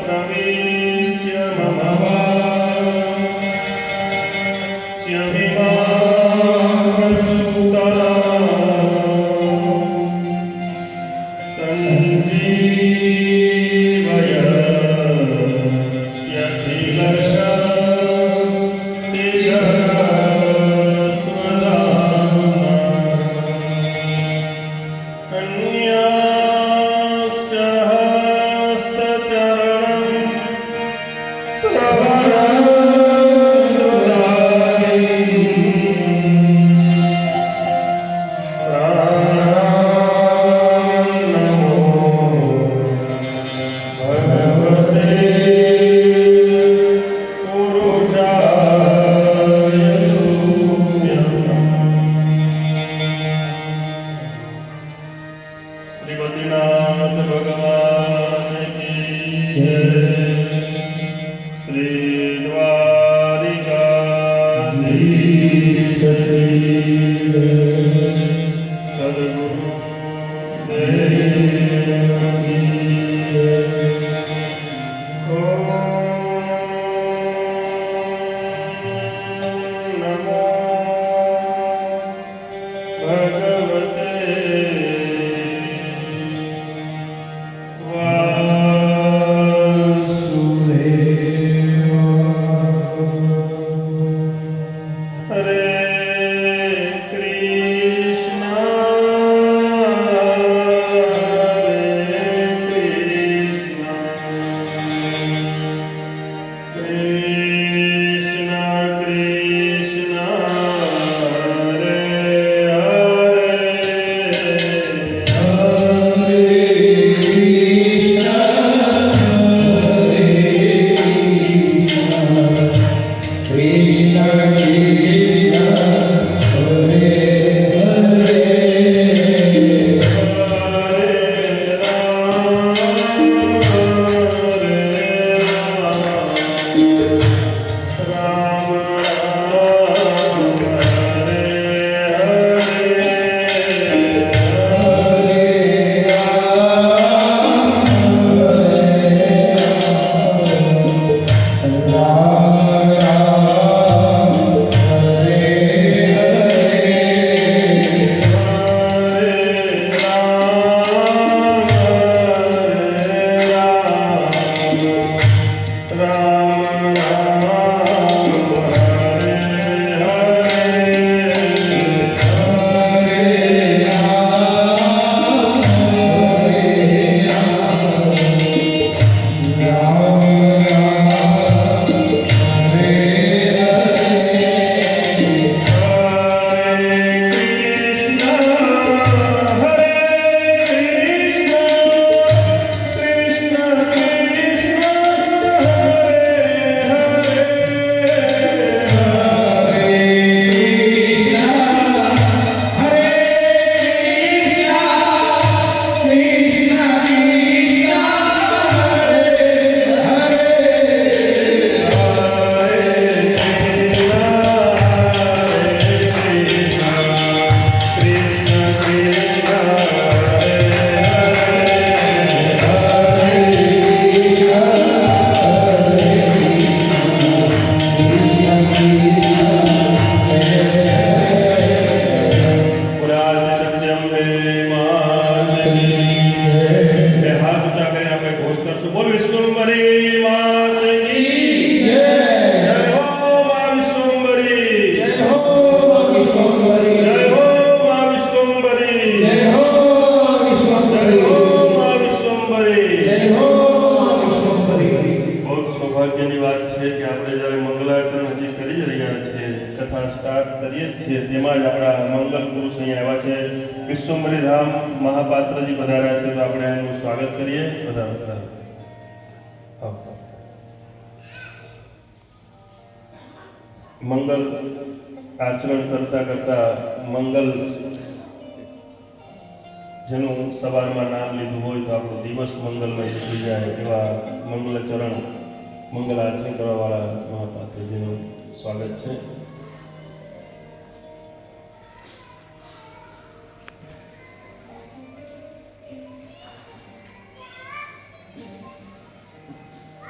प्रवेश्य मम वाच्यमिमां प्रस्तुता संजीवय વિશ્વંભરી ધામ મહાપાત્રજી પધાર્યા છે, તો આપણે એનું સ્વાગત કરીએ. મંગલ આચરણ કરતા કરતા મંગલ જેનું સવારમાં નામ લીધું હોય તો આપણો દિવસ મંગલમય થઈ જાય એવા મંગલચરણ મંગલ આચરણ કરવાવાળા મહાપાત્રજીનું સ્વાગત છે.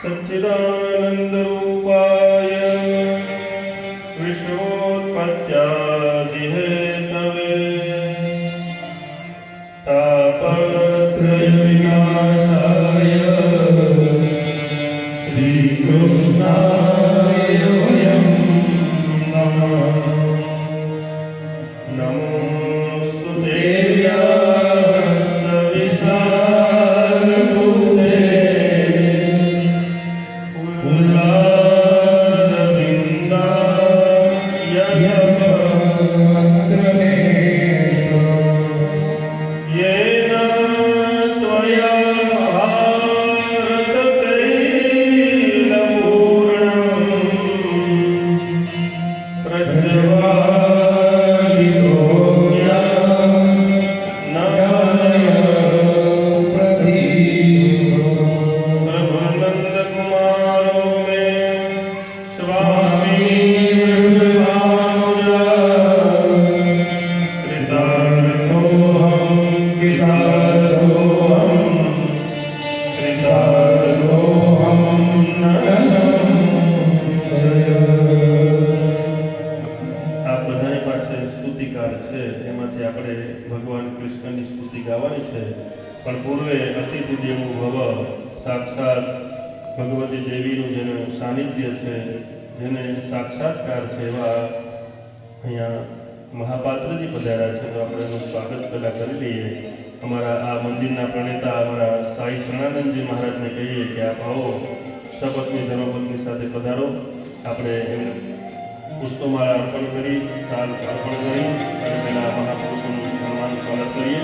सच्चिदानन्दरूपाय विश्वोत्पत्त्यादिहेतवे तापत्रयविनाशाय श्रीकृष्णाय वयं नमः। नमोऽस्तु देव्याः सविशालबुद्धे येन त्वया भारततैलपूर्णम् प्रज्वालितो प्रभुनन्दकुमारो मे स्वामी वृषभानुजा આ બધાની પાછળ સ્તુતિકાર છે, એમાંથી આપણે ભગવાન કૃષ્ણની સ્તુતિ ગાવાની છે. પણ પૂર્વે અતિથિ દેવો ભવ, સાક્ષાત ભગવતી દેવીનું જેનું સાનિધ્ય છે, જેને સાક્ષાત્કાર છે, એવા અહીંયા મહાપાત્રજી પધાર્યા છે. તો આપણે એનું સ્વાગત પહેલાં કરી લઈએ. અમારા આ મંદિરના પ્રણેતા અમારા સાઈ શરણાનંદજી મહારાજને કહીએ કે આપ આવો, સપત્ની ધર્મપત્ની સાથે પધારો. આપણે એમને પુષ્પમાળા અર્પણ કરી, સાલ અર્પણ કરી અને પહેલાં મહાપુરુષોનું સન્માન સ્વાગત કરીએ.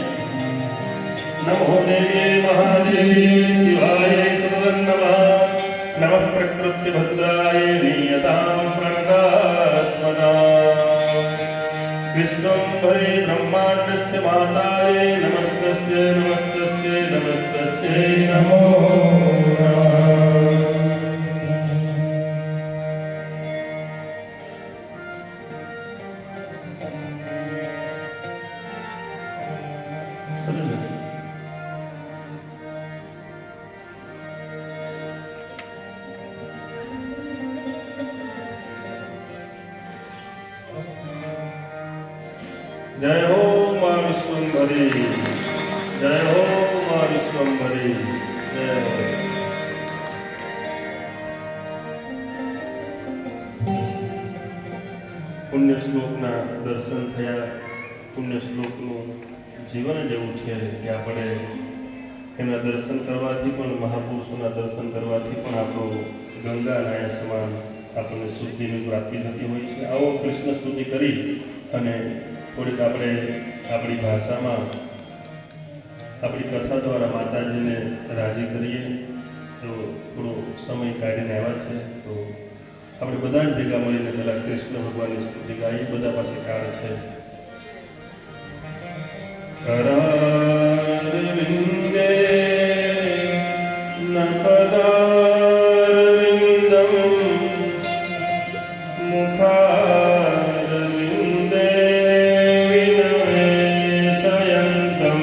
નમો દેવી મહાદેવી શિવાય સદન નમઃ પ્રકૃતિ ભદ્રાય નિયતાં પ્रणतास्मदा વિશ્વંભરે બ્રહ્માંડસ્ય માતાય નમસ્તસ્ય નમસ્તસ્ય નમસ્તસ્ય નમો જય હો મા વિશ્વંભરી, જય હો મા વિશ્વંભરી, જય હો. પુણ્ય શ્લોકના દર્શન થયા. પુણ્ય શ્લોકનું જીવન જ એવું છે કે આપણે એના દર્શન કરવાથી પણ, મહાપુરુષોના દર્શન કરવાથી પણ આપણું ગંગા નાયા સમાન આપણને શુદ્ધિની પ્રાપ્તિ થતી હોય છે. આવો કૃષ્ણ સ્તુતિ કરી અને થોડીક આપણે આપણી ભાષામાં આપણી કથા દ્વારા માતાજીને રાજી કરીએ. તો થોડો સમય કાઢીને આવ્યા છે, તો આપણે બધા જ ભેગા મળીને પહેલાં કૃષ્ણ ભગવાનની સ્તુતિ ગાઈએ. બધા પાસે કાળ છે. કરારવિંદે નપદારવિંદમ મુખારવિંદે વિનવેશયંતમ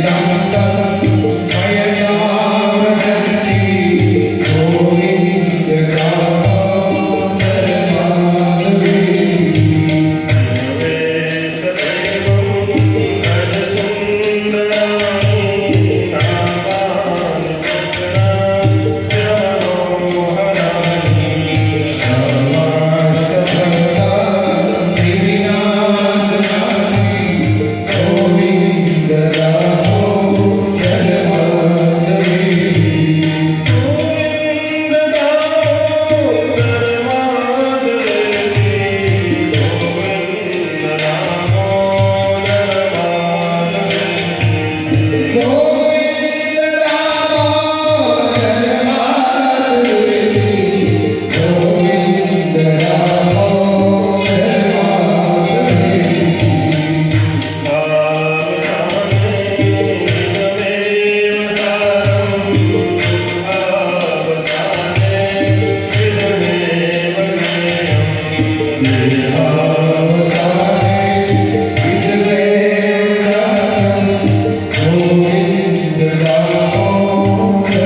રામ